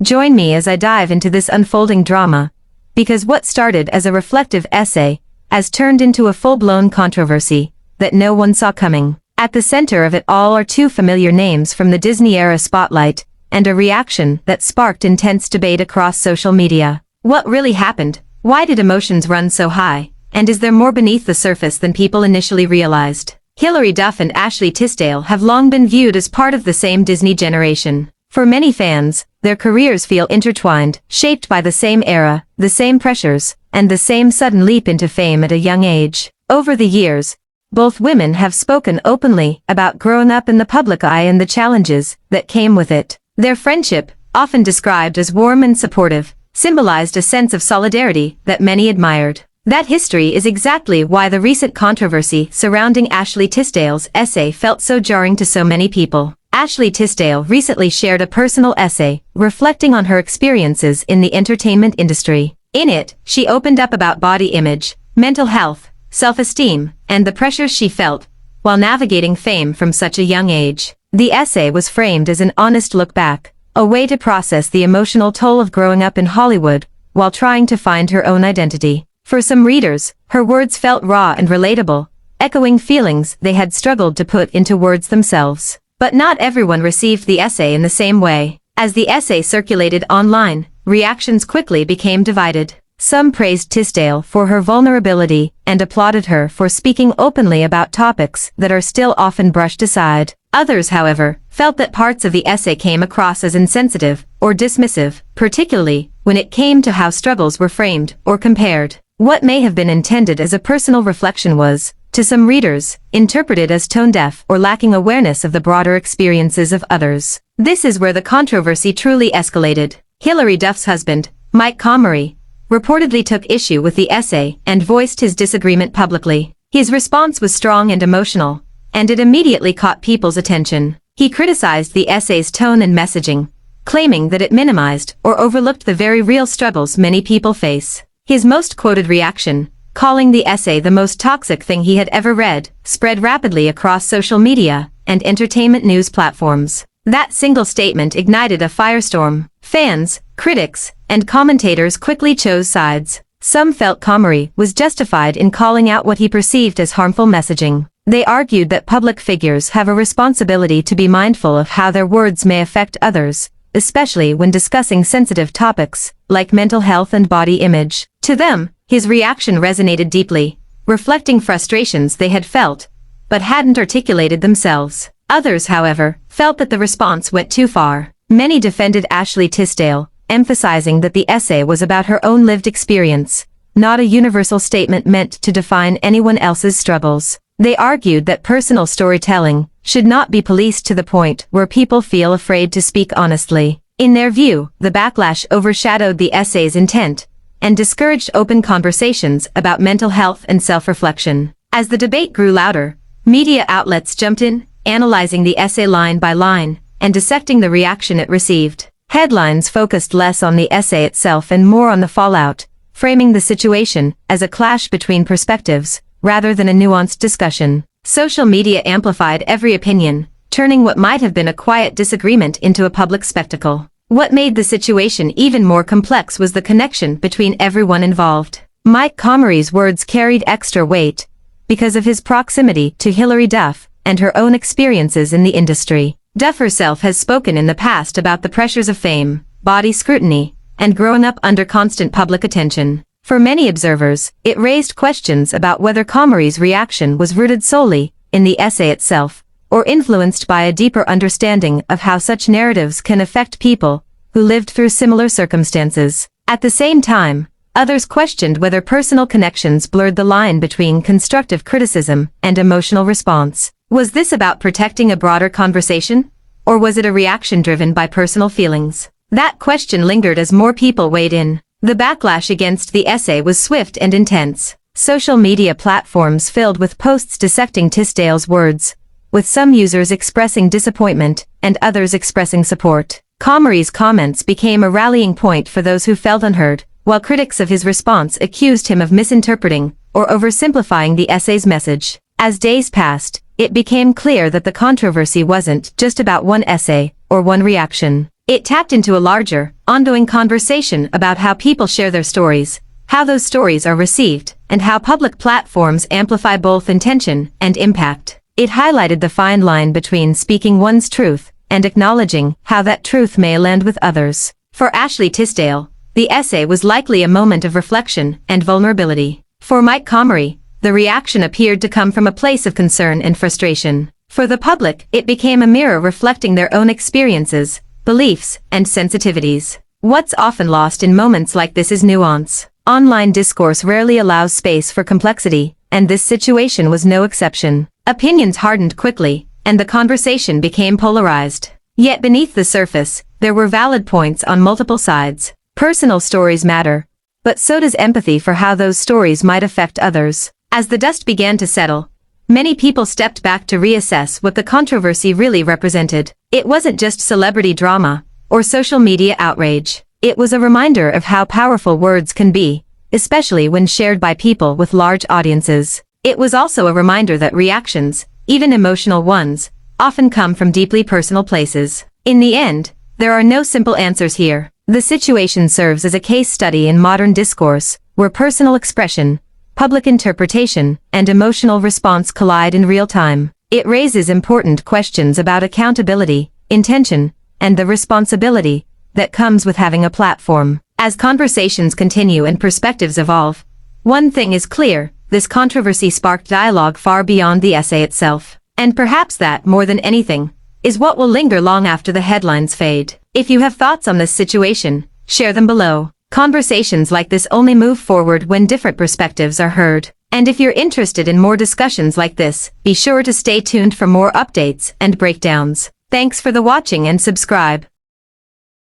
Join me as I dive into this unfolding drama, because what started as a reflective essay has turned into a full-blown controversy that no one saw coming. At the center of it all are two familiar names from the Disney-era spotlight, and a reaction that sparked intense debate across social media. What really happened? Why did emotions run so high? And is there more beneath the surface than people initially realized? Hilary Duff and Ashley Tisdale have long been viewed as part of the same Disney generation. For many fans, their careers feel intertwined, shaped by the same era, the same pressures, and the same sudden leap into fame at a young age. Over the years, both women have spoken openly about growing up in the public eye and the challenges that came with it. Their friendship, often described as warm and supportive, symbolized a sense of solidarity that many admired. That history is exactly why the recent controversy surrounding Ashley Tisdale's essay felt so jarring to so many people. Ashley Tisdale recently shared a personal essay reflecting on her experiences in the entertainment industry. In it, she opened up about body image, mental health, self-esteem, and the pressures she felt while navigating fame from such a young age. The essay was framed as an honest look back, a way to process the emotional toll of growing up in Hollywood while trying to find her own identity. For some readers, her words felt raw and relatable, echoing feelings they had struggled to put into words themselves. But not everyone received the essay in the same way. As the essay circulated online, reactions quickly became divided. Some praised Tisdale for her vulnerability and applauded her for speaking openly about topics that are still often brushed aside. Others, however, felt that parts of the essay came across as insensitive or dismissive, particularly when it came to how struggles were framed or compared. What may have been intended as a personal reflection was, to some readers, interpreted as tone-deaf or lacking awareness of the broader experiences of others. This is where the controversy truly escalated. Hilary Duff's husband, Mike Comrie, reportedly took issue with the essay and voiced his disagreement publicly. His response was strong and emotional, and it immediately caught people's attention. He criticized the essay's tone and messaging, claiming that it minimized or overlooked the very real struggles many people face. His most quoted reaction, calling the essay the most toxic thing he had ever read, spread rapidly across social media and entertainment news platforms. That single statement ignited a firestorm. Fans, critics, and commentators quickly chose sides. Some felt Comrie was justified in calling out what he perceived as harmful messaging. They argued that public figures have a responsibility to be mindful of how their words may affect others, especially when discussing sensitive topics, like mental health and body image. To them, his reaction resonated deeply, reflecting frustrations they had felt, but hadn't articulated themselves. Others, however, felt that the response went too far. Many defended Ashley Tisdale, emphasizing that the essay was about her own lived experience, not a universal statement meant to define anyone else's struggles. They argued that personal storytelling should not be policed to the point where people feel afraid to speak honestly. In their view, the backlash overshadowed the essay's intent and discouraged open conversations about mental health and self-reflection. As the debate grew louder, media outlets jumped in, analyzing the essay line by line and dissecting the reaction it received. Headlines focused less on the essay itself and more on the fallout, framing the situation as a clash between perspectives rather than a nuanced discussion. Social media amplified every opinion, turning what might have been a quiet disagreement into a public spectacle. What made the situation even more complex was the connection between everyone involved. Mike Comrie's words carried extra weight because of his proximity to Hilary Duff and her own experiences in the industry. Duff herself has spoken in the past about the pressures of fame, body scrutiny, and growing up under constant public attention. For many observers, it raised questions about whether Comrie's reaction was rooted solely in the essay itself, or influenced by a deeper understanding of how such narratives can affect people who lived through similar circumstances. At the same time, others questioned whether personal connections blurred the line between constructive criticism and emotional response. Was this about protecting a broader conversation, or was it a reaction driven by personal feelings? That question lingered as more people weighed in. The backlash against the essay was swift and intense. Social media platforms filled with posts dissecting Tisdale's words, with some users expressing disappointment and others expressing support. Comrie's comments became a rallying point for those who felt unheard, while critics of his response accused him of misinterpreting or oversimplifying the essay's message. As days passed, it became clear that the controversy wasn't just about one essay or one reaction. It tapped into a larger, ongoing conversation about how people share their stories, how those stories are received, and how public platforms amplify both intention and impact. It highlighted the fine line between speaking one's truth and acknowledging how that truth may land with others. For Ashley Tisdale, the essay was likely a moment of reflection and vulnerability. For Mike Comrie, the reaction appeared to come from a place of concern and frustration. For the public, it became a mirror reflecting their own experiences, beliefs, and sensitivities. What's often lost in moments like this is nuance. Online discourse rarely allows space for complexity, and this situation was no exception. Opinions hardened quickly, and the conversation became polarized. Yet beneath the surface, there were valid points on multiple sides. Personal stories matter, but so does empathy for how those stories might affect others. As the dust began to settle, many people stepped back to reassess what the controversy really represented. It wasn't just celebrity drama or social media outrage. It was a reminder of how powerful words can be, especially when shared by people with large audiences. It was also a reminder that reactions, even emotional ones, often come from deeply personal places. In the end, there are no simple answers here. The situation serves as a case study in modern discourse, where personal expression, public interpretation, and emotional response collide in real time. It raises important questions about accountability, intention, and the responsibility that comes with having a platform. As conversations continue and perspectives evolve, one thing is clear: this controversy sparked dialogue far beyond the essay itself. And perhaps that, more than anything, is what will linger long after the headlines fade. If you have thoughts on this situation, share them below. Conversations like this only move forward when different perspectives are heard. And if you're interested in more discussions like this, be sure to stay tuned for more updates and breakdowns. Thanks for the watching and subscribe.